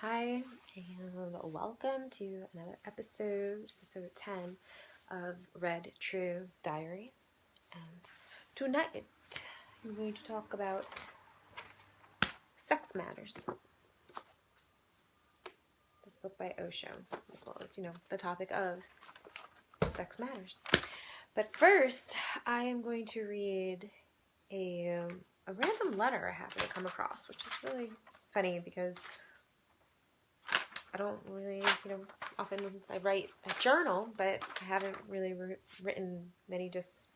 Hi, and welcome to another episode 10 of Red True Diaries. And tonight, I'm going to talk about sex matters. This book by Osho, as well as, the topic of sex matters. But first, I am going to read a random letter I happened to come across, which is really funny because I don't really, often I write a journal, but I haven't really written many just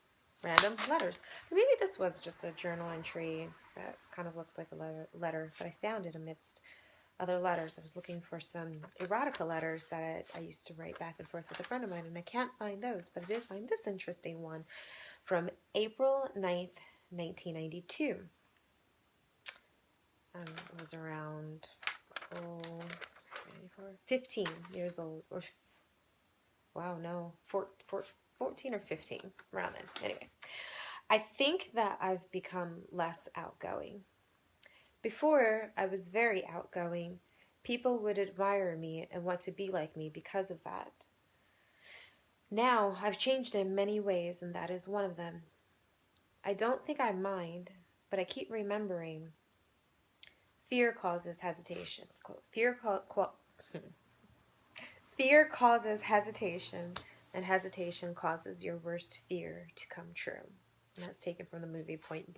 random letters. But maybe this was just a journal entry that kind of looks like a letter, but I found it amidst other letters. I was looking for some erotica letters that I used to write back and forth with a friend of mine, and I can't find those, but I did find this interesting one from April 9th, 1992. It was around 15 years old, or wow, no, 14 or 15, around then. Anyway, I think that I've become less outgoing. Before, I was very outgoing. People would admire me and want to be like me because of that. Now, I've changed in many ways, and that is one of them. I don't think I mind, but I keep remembering. Fear causes hesitation. Fear causes hesitation, and hesitation causes your worst fear to come true. And that's taken from the movie Point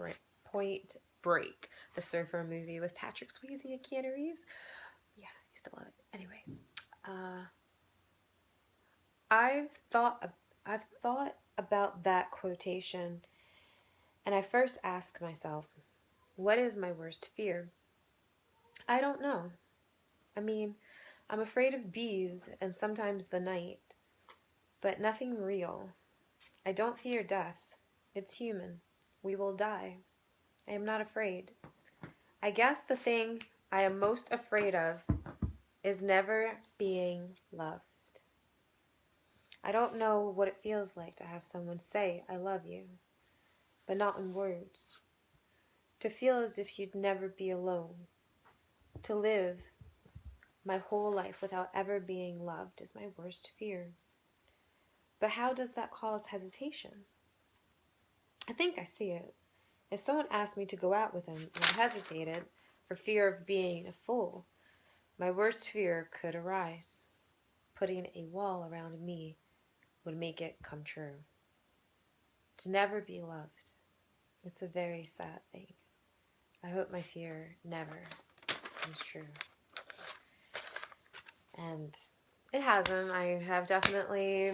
Break, the surfer movie with Patrick Swayze and Keanu Reeves. Yeah, I used to love it. Anyway, I've thought about that quotation, and I first ask myself, what is my worst fear? I don't know. I mean, I'm afraid of bees and sometimes the night, but nothing real. I don't fear death. It's human. We will die. I am not afraid. I guess the thing I am most afraid of is never being loved. I don't know what it feels like to have someone say, I love you, but not in words. To feel as if you'd never be alone. To live my whole life without ever being loved is my worst fear. But how does that cause hesitation? I think I see it. If someone asked me to go out with him and I hesitated for fear of being a fool, my worst fear could arise. Putting a wall around me would make it come true. To never be loved. It's a very sad thing. I hope my fear never comes true. And it hasn't. I have definitely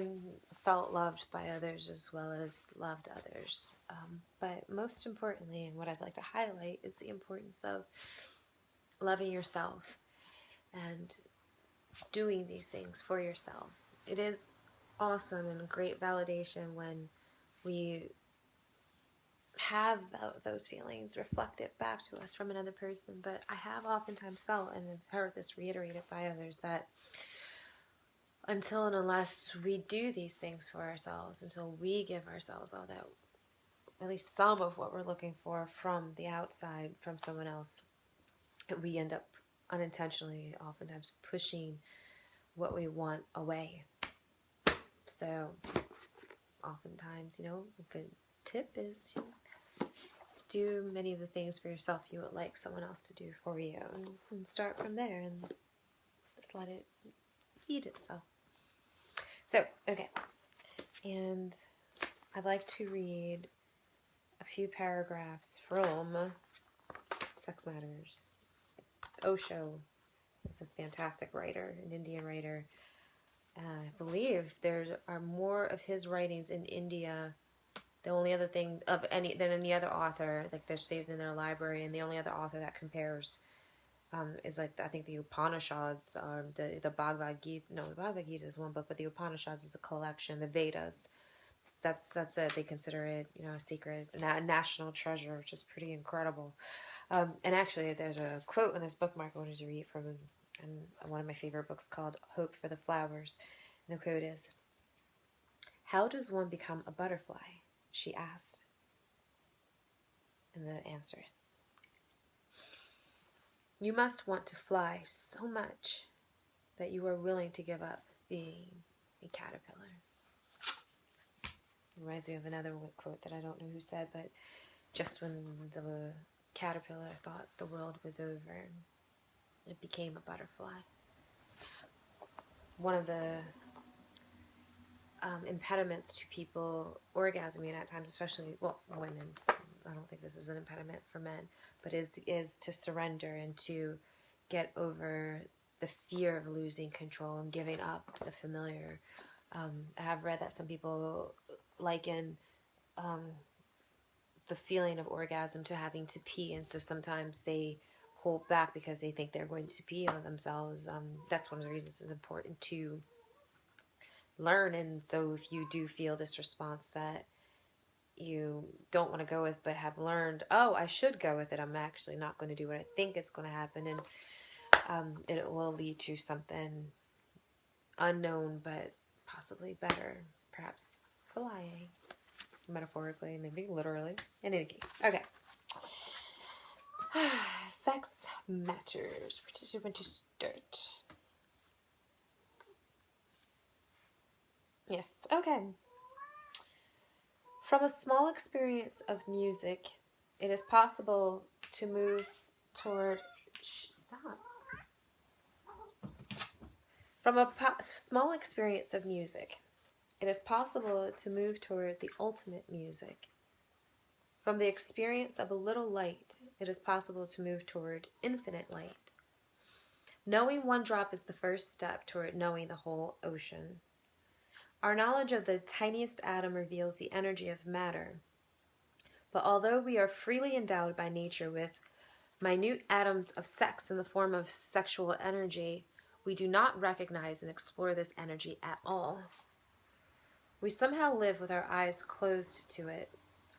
felt loved by others as well as loved others. But most importantly, and what I'd like to highlight, is the importance of loving yourself and doing these things for yourself. It is awesome and great validation when we have those feelings reflected back to us from another person. But I have oftentimes felt, and have heard this reiterated by others, that until and unless we do these things for ourselves, until we give ourselves all that, at least some of what we're looking for from the outside, from someone else, we end up unintentionally oftentimes pushing what we want away. So oftentimes, a good tip is to do many of the things for yourself you would like someone else to do for you, and start from there and just let it feed itself. So, okay, and I'd like to read a few paragraphs from Sex Matters. Osho is a fantastic writer, an Indian writer. I believe there are more of his writings in India. The only other thing than any other author, like they're saved in their library, and the only other author that compares is I think the Upanishads, the Bhagavad Gita. No, the Bhagavad Gita is one book, but the Upanishads is a collection. The Vedas, that's it. They consider it, a secret, a national treasure, which is pretty incredible. And actually, there's a quote in this bookmark I wanted to read from one of my favorite books called Hope for the Flowers. And the quote is, "How does one become a butterfly?" she asked. And the answer is, You must want to fly so much that you are willing to give up being a caterpillar. Reminds me of another quote that I don't know who said, but just when the caterpillar thought the world was over, it became a butterfly. One of the impediments to people orgasming at times, especially, well, women, I don't think this is an impediment for men, but is to surrender and to get over the fear of losing control and giving up the familiar. I have read that some people liken the feeling of orgasm to having to pee, and so sometimes they hold back because they think they're going to pee on themselves. That's one of the reasons it's important to learn. And so if you do feel this response that you don't want to go with but have learned, oh, I should go with it, I'm actually not going to do what I think it's going to happen, and it will lead to something unknown but possibly better, perhaps flying, metaphorically, maybe literally. In any case, okay. Sex matters. Where did you want to start? Yes, okay. From a small experience of music, it is possible to move toward... Stop. From a small experience of music, it is possible to move toward the ultimate music. From the experience of a little light, it is possible to move toward infinite light. Knowing one drop is the first step toward knowing the whole ocean. Our knowledge of the tiniest atom reveals the energy of matter. But although we are freely endowed by nature with minute atoms of sex in the form of sexual energy, we do not recognize and explore this energy at all. We somehow live with our eyes closed to it,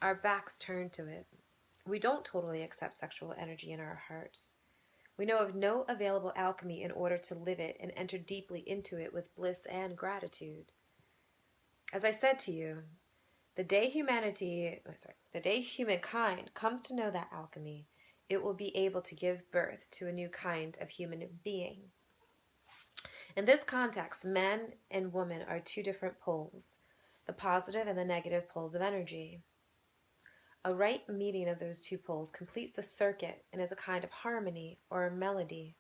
our backs turned to it. We don't totally accept sexual energy in our hearts. We know of no available alchemy in order to live it and enter deeply into it with bliss and gratitude. As I said to you, the day humankind comes to know that alchemy, it will be able to give birth to a new kind of human being. In this context, men and women are two different poles, the positive and the negative poles of energy. A right meeting of those two poles completes the circuit and is a kind of harmony or a melody.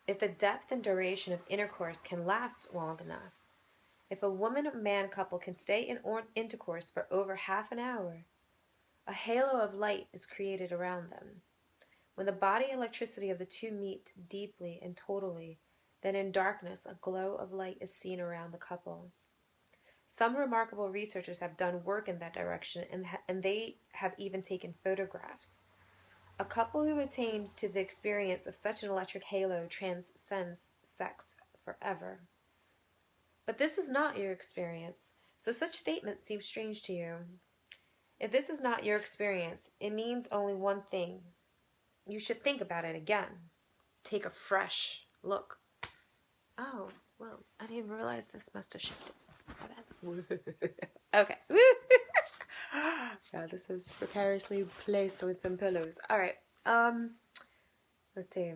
If the depth and duration of intercourse can last long enough, if a woman-man couple can stay in intercourse for over half an hour, a halo of light is created around them. When the body electricity of the two meet deeply and totally, then in darkness a glow of light is seen around the couple. Some remarkable researchers have done work in that direction, and they have even taken photographs. A couple who attains to the experience of such an electric halo transcends sex forever. But this is not your experience, so such statements seem strange to you. If this is not your experience, it means only one thing. You should think about it again. Take a fresh look. Oh, well, I didn't even realize this must have shifted. Okay. Yeah, this is precariously placed with some pillows. Alright, let's see.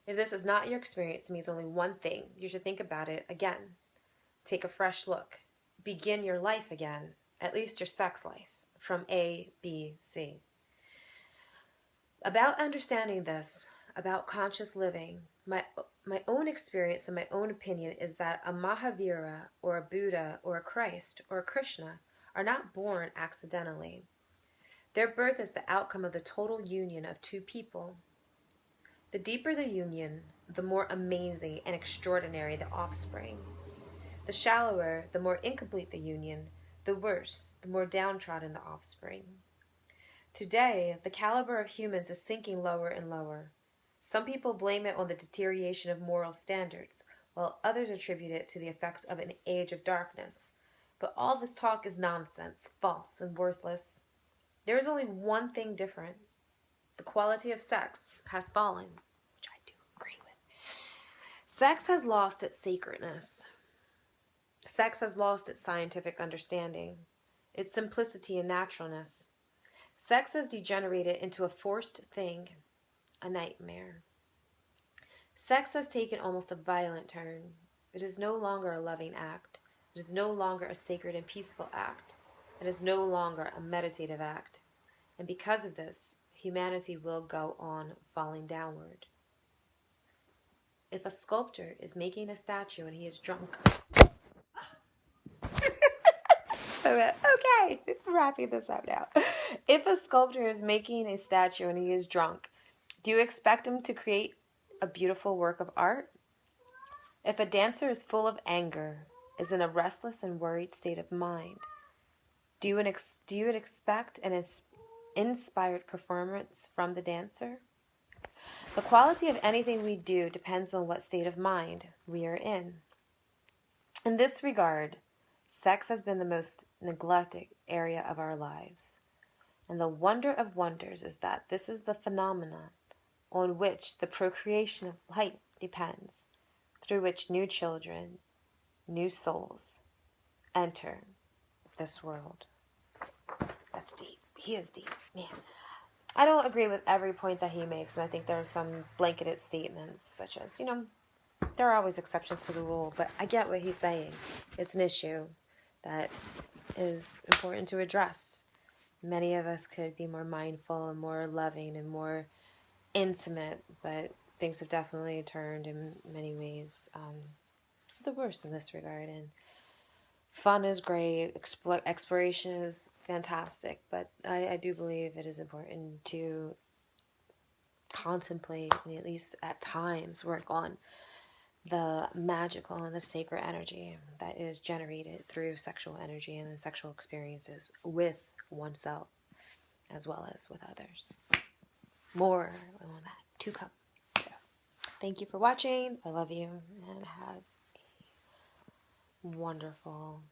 If this is not your experience, it means only one thing. You should think about it again. Take a fresh look. Begin your life again, at least your sex life, from A, B, C. About understanding this, about conscious living, my own experience and my own opinion is that a Mahavira or a Buddha or a Christ or a Krishna are not born accidentally. Their birth is the outcome of the total union of two people. The deeper the union, the more amazing and extraordinary the offspring. The shallower, the more incomplete the union, the worse, the more downtrodden the offspring. Today, the caliber of humans is sinking lower and lower. Some people blame it on the deterioration of moral standards, while others attribute it to the effects of an age of darkness. But all this talk is nonsense, false, and worthless. There is only one thing different. The quality of sex has fallen, which I do agree with. Sex has lost its sacredness. Sex has lost its scientific understanding, its simplicity and naturalness. Sex has degenerated into a forced thing. a nightmare. Sex has taken almost a violent turn. It is no longer a loving act. It is no longer a sacred and peaceful act. It is no longer a meditative act. And because of this, humanity will go on falling downward. If a sculptor is making a statue and he is drunk, okay, wrapping this up now. If a sculptor is making a statue and he is drunk, do you expect him to create a beautiful work of art? If a dancer is full of anger, is in a restless and worried state of mind, do you expect an inspired performance from the dancer? The quality of anything we do depends on what state of mind we are in. In this regard, sex has been the most neglected area of our lives. And the wonder of wonders is that this is the phenomenon on which the procreation of life depends, through which new children, new souls enter this world. That's deep. He is deep. Man. I don't agree with every point that he makes, and I think there are some blanketed statements, such as, there are always exceptions to the rule, but I get what he's saying. It's an issue that is important to address. Many of us could be more mindful and more loving and more intimate, but things have definitely turned in many ways for the worse in this regard. And fun is great, exploration is fantastic, but I do believe it is important to contemplate and at least at times work on the magical and the sacred energy that is generated through sexual energy and the sexual experiences with oneself as well as with others. More on that to come. So, thank you for watching. I love you and have a wonderful